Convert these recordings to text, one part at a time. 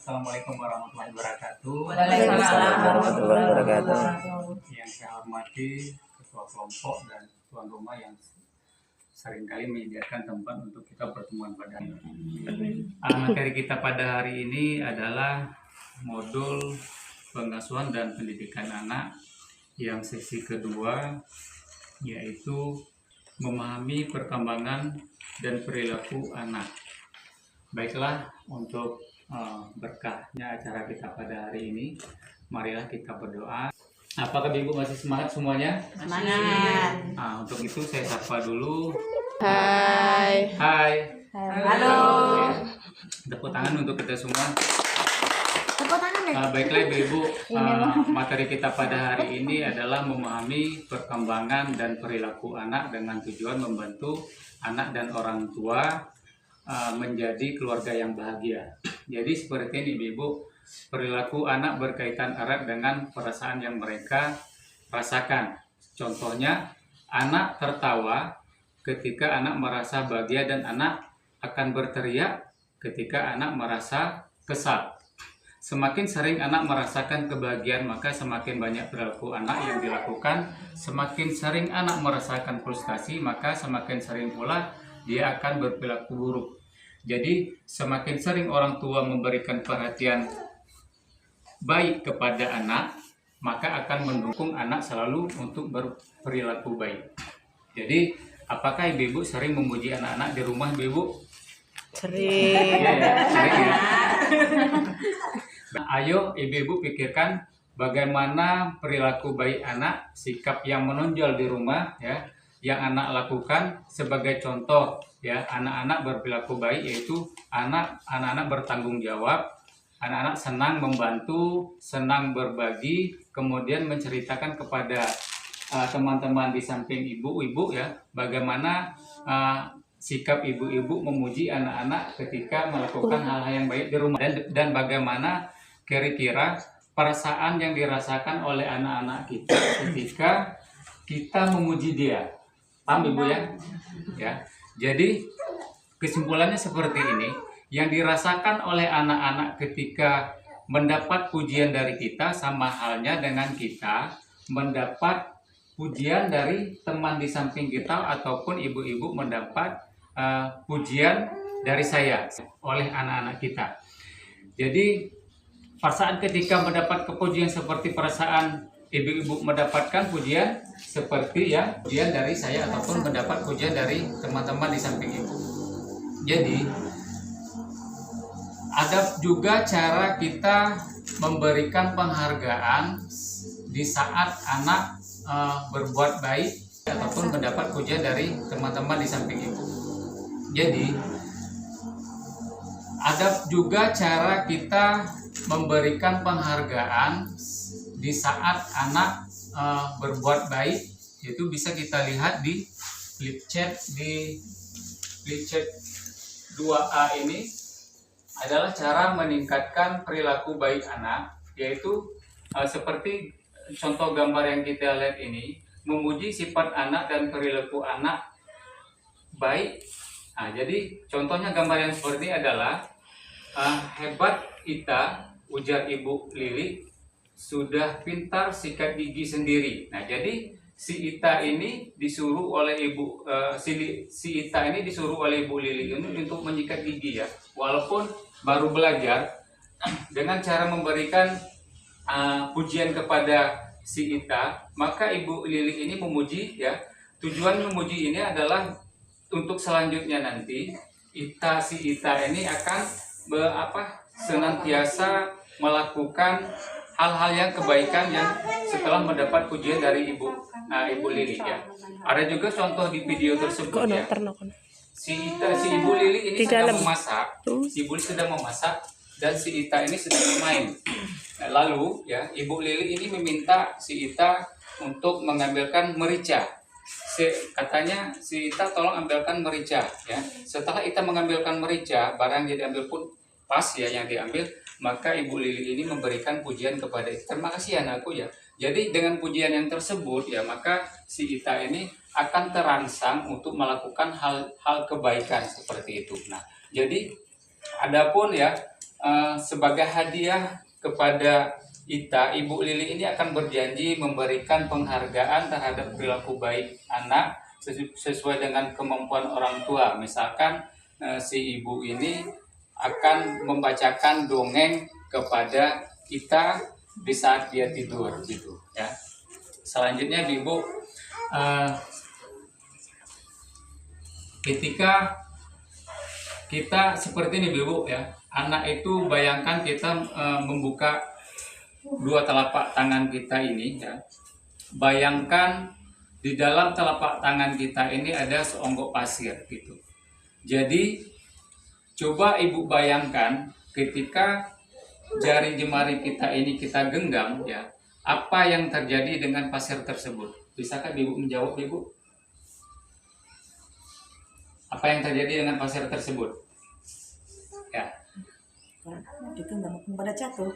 Assalamualaikum warahmatullahi wabarakatuh. Waalaikumsalam warahmatullahi wabarakatuh. Yang saya hormati ketua kelompok dan tuan rumah yang seringkali menyediakan tempat untuk kita pertemuan pada hari ini. Materi kita pada hari ini adalah modul pengasuhan dan pendidikan anak yang sesi kedua, yaitu memahami perkembangan dan perilaku anak. Baiklah, untuk berkahnya acara kita pada hari ini, marilah kita berdoa. Apakah Ibu masih semangat semuanya? Semangat. Untuk itu saya sapa dulu. Hai. Hai. Halo. Tepuk tangan untuk kita semua. Tepuk tangan deh. Baiklah Ibu, materi kita pada hari ini adalah memahami perkembangan dan perilaku anak dengan tujuan membantu anak dan orang tua menjadi keluarga yang bahagia. Jadi seperti ini Ibu, perilaku anak berkaitan erat dengan perasaan yang mereka rasakan. Contohnya, anak tertawa ketika anak merasa bahagia dan anak akan berteriak ketika anak merasa kesal. Semakin sering anak merasakan kebahagiaan, maka semakin banyak perilaku anak yang dilakukan. Semakin sering anak merasakan frustasi, maka semakin sering pula dia akan berperilaku buruk. Jadi semakin sering orang tua memberikan perhatian baik kepada anak, maka akan mendukung anak selalu untuk berperilaku baik. Jadi apakah ibu-ibu sering memuji anak-anak di rumah ibu-ibu? Sering. Sering ya. Nah, ayo ibu-ibu pikirkan bagaimana perilaku baik anak, sikap yang menonjol di rumah ya, yang anak lakukan. Sebagai contoh ya, anak-anak berperilaku baik yaitu anak-anak bertanggung jawab, anak-anak senang membantu, senang berbagi, kemudian menceritakan kepada teman-teman di samping ibu-ibu ya, bagaimana sikap ibu-ibu memuji anak-anak ketika melakukan hal-hal yang baik di rumah, dan bagaimana kira-kira perasaan yang dirasakan oleh anak-anak kita ketika kita memuji dia. Paham Ibu ya? Ya. Jadi kesimpulannya seperti ini, yang dirasakan oleh anak-anak ketika mendapat pujian dari kita sama halnya dengan kita mendapat pujian dari teman di samping kita ataupun ibu-ibu mendapat pujian dari saya oleh anak-anak kita. Jadi perasaan ketika mendapat kepujian seperti perasaan ibu-ibu mendapatkan pujian seperti ya pujian dari saya ataupun mendapat pujian dari teman-teman di samping ibu. Jadi ada juga cara kita memberikan penghargaan di saat anak berbuat baik ataupun mendapat pujian dari teman-teman di samping ibu. Jadi ada juga cara kita memberikan penghargaan di saat anak berbuat baik, itu bisa kita lihat di flip chat 2A ini adalah cara meningkatkan perilaku baik anak, yaitu seperti contoh gambar yang kita lihat ini, memuji sifat anak dan perilaku anak baik. Jadi contohnya gambar yang seperti ini adalah hebat Ita, ujar Ibu Lili, sudah pintar sikat gigi sendiri. Nah, jadi si Ita ini disuruh oleh si Ita ini disuruh oleh Ibu Lili ini untuk menyikat gigi ya. Walaupun baru belajar, dengan cara memberikan pujian kepada si Ita, maka Ibu Lili ini memuji ya. Tujuan memuji ini adalah untuk selanjutnya nanti si Ita ini akan senantiasa melakukan hal-hal yang kebaikan yang setelah mendapat pujian dari Ibu Lili ya. Ada juga contoh di video tersebut ya. Si Ibu Lili ini sedang memasak. Si Ibu Lili sedang memasak dan si Ita ini sedang bermain. Lalu ya, Ibu Lili ini meminta si Ita untuk mengambilkan merica. Katanya si Ita tolong ambilkan merica ya. Setelah Ita mengambilkan merica, barang yang diambil pun pas ya yang diambil, maka Ibu Lili ini memberikan pujian kepada Ita. Terima kasih anakku ya. Jadi dengan pujian yang tersebut ya, maka si Ita ini akan terangsang untuk melakukan hal-hal kebaikan seperti itu. Nah, jadi adapun ya sebagai hadiah kepada Ita, Ibu Lili ini akan berjanji memberikan penghargaan terhadap perilaku baik anak sesuai dengan kemampuan orang tua. Misalkan si ibu ini akan membacakan dongeng kepada kita di saat dia tidur gitu ya. Selanjutnya Ibu, ketika kita seperti ini Ibu ya, anak itu bayangkan kita membuka dua telapak tangan kita ini ya. Bayangkan di dalam telapak tangan kita ini ada seonggok pasir gitu. Jadi coba Ibu bayangkan ketika jari jemari kita ini kita genggam ya, apa yang terjadi dengan pasir tersebut? Bisakah Ibu menjawab Ibu? Apa yang terjadi dengan pasir tersebut? Ya. Itu nggak mau pada jatuh.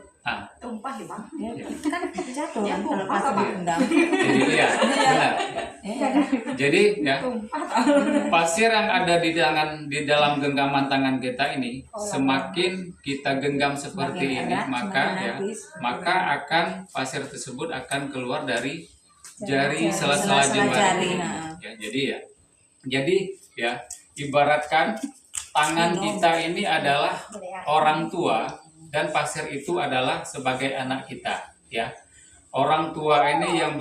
Tumpah ya bang. Ya, kan jatuh Ya, kan kalau tumpah, pas Bang. digendam. Jadi ya, benar. Jadi ya, pasir yang ada di dalam genggaman tangan kita ini, semakin kita genggam seperti Semakin ini, erat, maka semakin ya, habis. maka akan pasir tersebut akan keluar dari Jari, jari sela-sela sela-sela jemari. jari, nah. Ya, jadi ya, ibaratkan tangan kita ini adalah orang tua dan pasir itu adalah sebagai anak kita, ya. Orang tua ini yang